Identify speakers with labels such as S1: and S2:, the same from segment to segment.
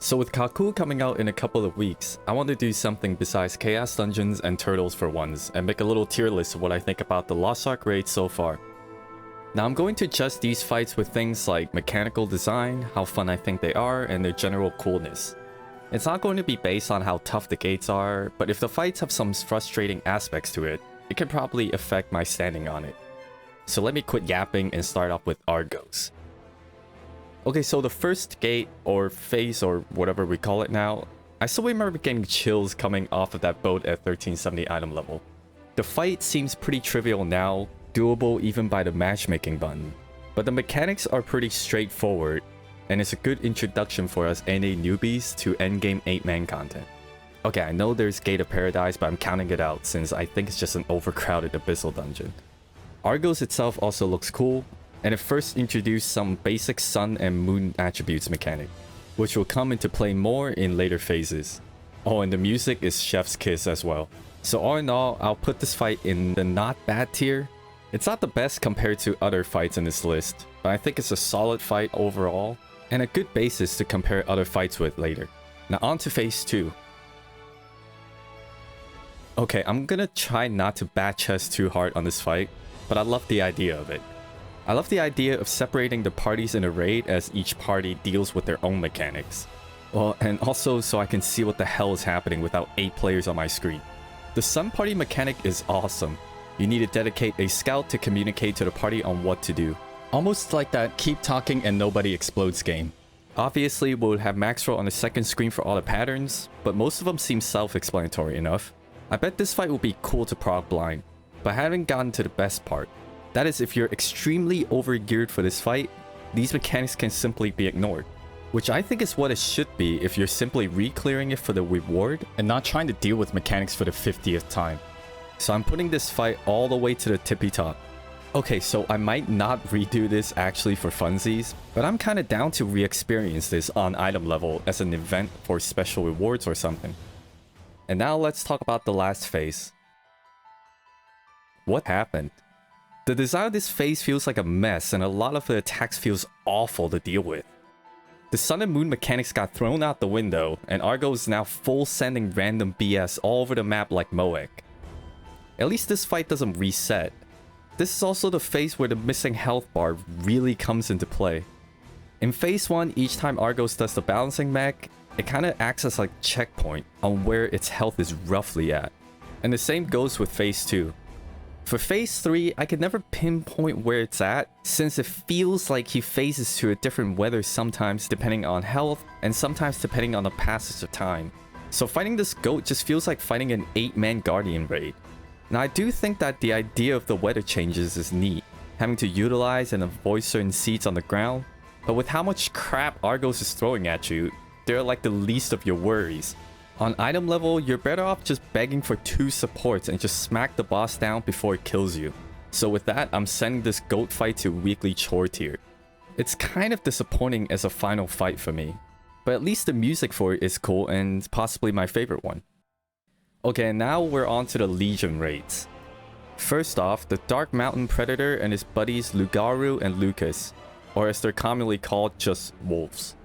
S1: So with Kaku coming out in a couple of weeks, I want to do something besides Chaos Dungeons and Turtles for once, and make a little tier list of what I think about the Lost Ark raids so far. Now I'm going to judge these fights with things like mechanical design, how fun I think they are, and their general coolness. It's not going to be based on how tough the gates are, but if the fights have some frustrating aspects to it, it can probably affect my standing on it. So let me quit yapping and start off with Argos. Okay, so the first gate, or phase, or whatever we call it now, I still remember getting chills coming off of that boat at 1370 item level. The fight seems pretty trivial now, doable even by the matchmaking button, but the mechanics are pretty straightforward, and it's a good introduction for us NA newbies to endgame 8-man content. Okay, I know there's Gate of Paradise, but I'm counting it out since I think it's just an overcrowded abyssal dungeon. Argos itself also looks cool, and it first introduced some basic sun and moon attributes mechanic, which will come into play more in later phases. Oh, and the music is chef's kiss as well. So all in all, I'll put this fight in the not bad tier. It's not the best compared to other fights in this list, but I think it's a solid fight overall, and a good basis to compare other fights with later. Now on to phase 2. Okay, I'm gonna try not to bat chest too hard on this fight, but I love the idea of it. I love the idea of separating the parties in a raid as each party deals with their own mechanics. Well, and also so I can see what the hell is happening without 8 players on my screen. The Sun Party mechanic is awesome. You need to dedicate a scout to communicate to the party on what to do. Almost like that keep talking and nobody explodes game. Obviously, we'll have Maxwell on the second screen for all the patterns, but most of them seem self-explanatory enough. I bet this fight will be cool to proc blind, but I haven't gotten to the best part. That is, if you're extremely overgeared for this fight, these mechanics can simply be ignored. Which I think is what it should be if you're simply re-clearing it for the reward and not trying to deal with mechanics for the 50th time. So I'm putting this fight all the way to the tippy top. Okay, so I might not redo this actually for funsies, but I'm kinda down to re-experience this on item level as an event for special rewards or something. And now let's talk about the last phase. What happened? The design of this phase feels like a mess, and a lot of the attacks feels awful to deal with. The sun and moon mechanics got thrown out the window, and Argos is now full sending random BS all over the map like Moek. At least this fight doesn't reset. This is also the phase where the missing health bar really comes into play. In phase 1, each time Argos does the balancing mech, it kinda acts as like checkpoint on where its health is roughly at. And the same goes with phase 2. For phase 3, I could never pinpoint where it's at, since it feels like he phases to a different weather sometimes depending on health, and sometimes depending on the passage of time. So fighting this goat just feels like fighting an 8-man Guardian raid. Now I do think that the idea of the weather changes is neat, having to utilize and avoid certain seeds on the ground, but with how much crap Argos is throwing at you, they're like the least of your worries. On item level, you're better off just begging for 2 supports and just smack the boss down before it kills you. So with that, I'm sending this goat fight to weekly chore tier. It's kind of disappointing as a final fight for me, but at least the music for it is cool and possibly my favorite one. Okay, now we're on to the Legion raids. First off, the Dark Mountain Predator and his buddies Lugaru and Lucas, or as they're commonly called, just wolves.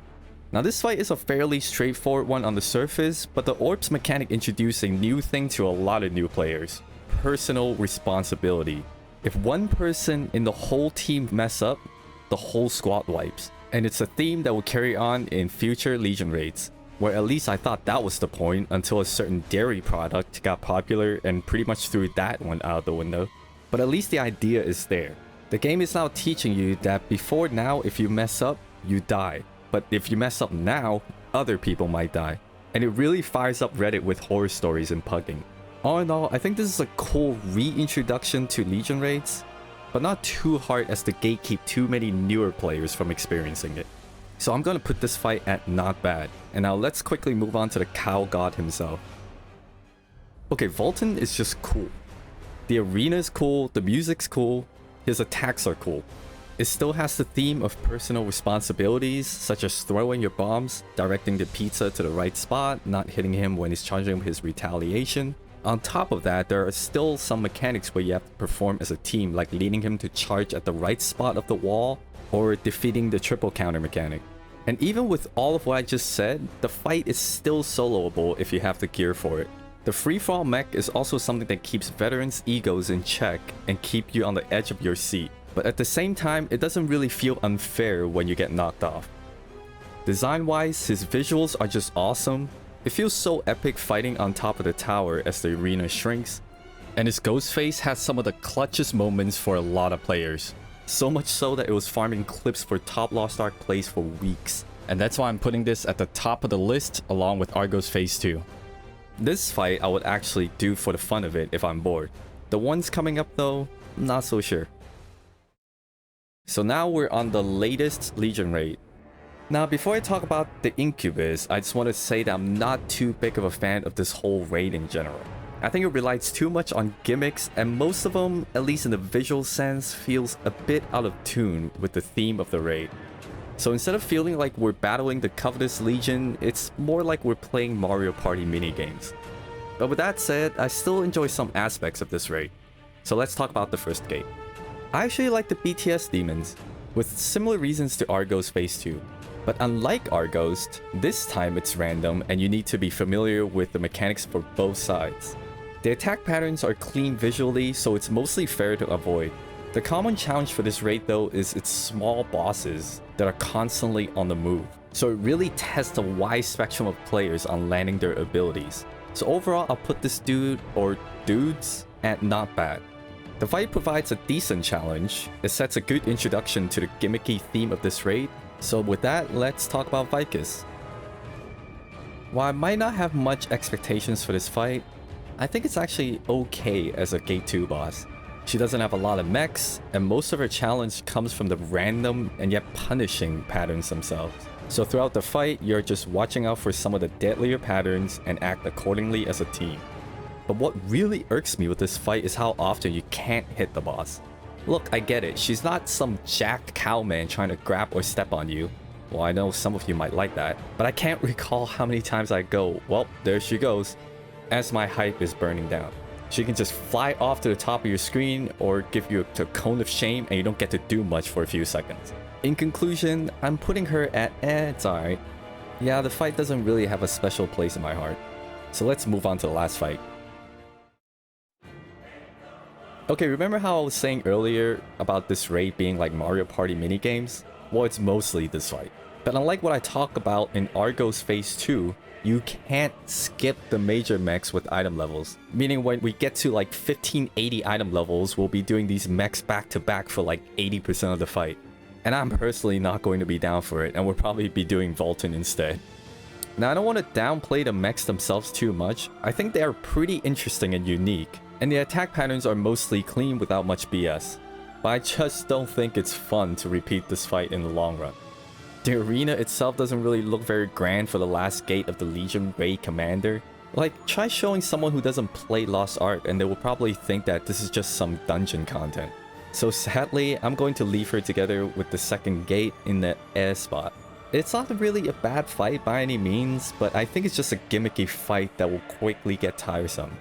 S1: Now this fight is a fairly straightforward one on the surface, but the Orbs mechanic introduced a new thing to a lot of new players. Personal responsibility. If one person in the whole team mess up, the whole squad wipes. And it's a theme that will carry on in future Legion raids, where at least I thought that was the point until a certain dairy product got popular and pretty much threw that one out the window. But at least the idea is there. The game is now teaching you that before now, if you mess up, you die. But if you mess up now, other people might die. And it really fires up Reddit with horror stories and pugging. All in all, I think this is a cool reintroduction to Legion raids, but not too hard as to gatekeep too many newer players from experiencing it. So I'm gonna put this fight at not bad. And now let's quickly move on to the cow god himself. Okay, Valtan is just cool. The arena is cool, the music's cool, his attacks are cool. It still has the theme of personal responsibilities, such as throwing your bombs, directing the pizza to the right spot, not hitting him when he's charging his retaliation. On top of that, there are still some mechanics where you have to perform as a team, like leading him to charge at the right spot of the wall, or defeating the triple counter mechanic. And even with all of what I just said, the fight is still soloable if you have the gear for it. The free-for-all mech is also something that keeps veterans' egos in check and keep you on the edge of your seat. But at the same time, it doesn't really feel unfair when you get knocked off. Design-wise, his visuals are just awesome. It feels so epic fighting on top of the tower as the arena shrinks. And his ghost face has some of the clutchest moments for a lot of players. So much so that it was farming clips for top Lost Ark plays for weeks. And that's why I'm putting this at the top of the list along with Argos Phase 2. This fight I would actually do for the fun of it if I'm bored. The ones coming up though, not so sure. So now we're on the latest Legion raid. Now before I talk about the Incubus, I just want to say that I'm not too big of a fan of this whole raid in general. I think it relies too much on gimmicks, and most of them, at least in the visual sense, feels a bit out of tune with the theme of the raid. So instead of feeling like we're battling the Covetous Legion, it's more like we're playing Mario Party minigames. But with that said, I still enjoy some aspects of this raid. So let's talk about the first gate. I actually like the BTS demons, with similar reasons to Argos Phase 2. But unlike Argos, this time it's random and you need to be familiar with the mechanics for both sides. The attack patterns are clean visually, so it's mostly fair to avoid. The common challenge for this raid though is its small bosses that are constantly on the move. So it really tests a wide spectrum of players on landing their abilities. So overall, I'll put this dude, or dudes, at not bad. The fight provides a decent challenge, it sets a good introduction to the gimmicky theme of this raid. So with that, let's talk about Vykas. While I might not have much expectations for this fight, I think it's actually okay as a Gate 2 boss. She doesn't have a lot of mechs, and most of her challenge comes from the random and yet punishing patterns themselves. So throughout the fight, you're just watching out for some of the deadlier patterns and act accordingly as a team. But what really irks me with this fight is how often you can't hit the boss. Look, I get it, she's not some jacked cowman trying to grab or step on you. Well, I know some of you might like that, but I can't recall how many times I go, well, there she goes, as my hype is burning down. She can just fly off to the top of your screen or give you a cone of shame and you don't get to do much for a few seconds. In conclusion, I'm putting her at it's alright. Yeah, the fight doesn't really have a special place in my heart. So let's move on to the last fight. Okay, remember how I was saying earlier about this raid being like Mario Party minigames? Well, it's mostly this fight. But unlike what I talk about in Argos Phase 2, you can't skip the major mechs with item levels. Meaning when we get to like 1580 item levels, we'll be doing these mechs back to back for like 80% of the fight. And I'm personally not going to be down for it, and we'll probably be doing Valtan instead. Now, I don't want to downplay the mechs themselves too much. I think they are pretty interesting and unique, and the attack patterns are mostly clean without much BS. But I just don't think it's fun to repeat this fight in the long run. The arena itself doesn't really look very grand for the last gate of the Legion Raid Commander. Like, try showing someone who doesn't play Lost Ark and they will probably think that this is just some dungeon content. So sadly, I'm going to leave her together with the second gate in the air spot. It's not really a bad fight by any means, but I think it's just a gimmicky fight that will quickly get tiresome.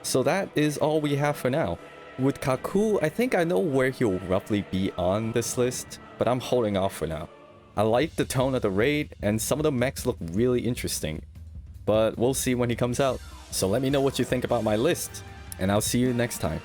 S1: So that is all we have for now. With Kaku, I think I know where he'll roughly be on this list, but I'm holding off for now. I like the tone of the raid, and some of the mechs look really interesting. But we'll see when he comes out. So let me know what you think about my list, and I'll see you next time.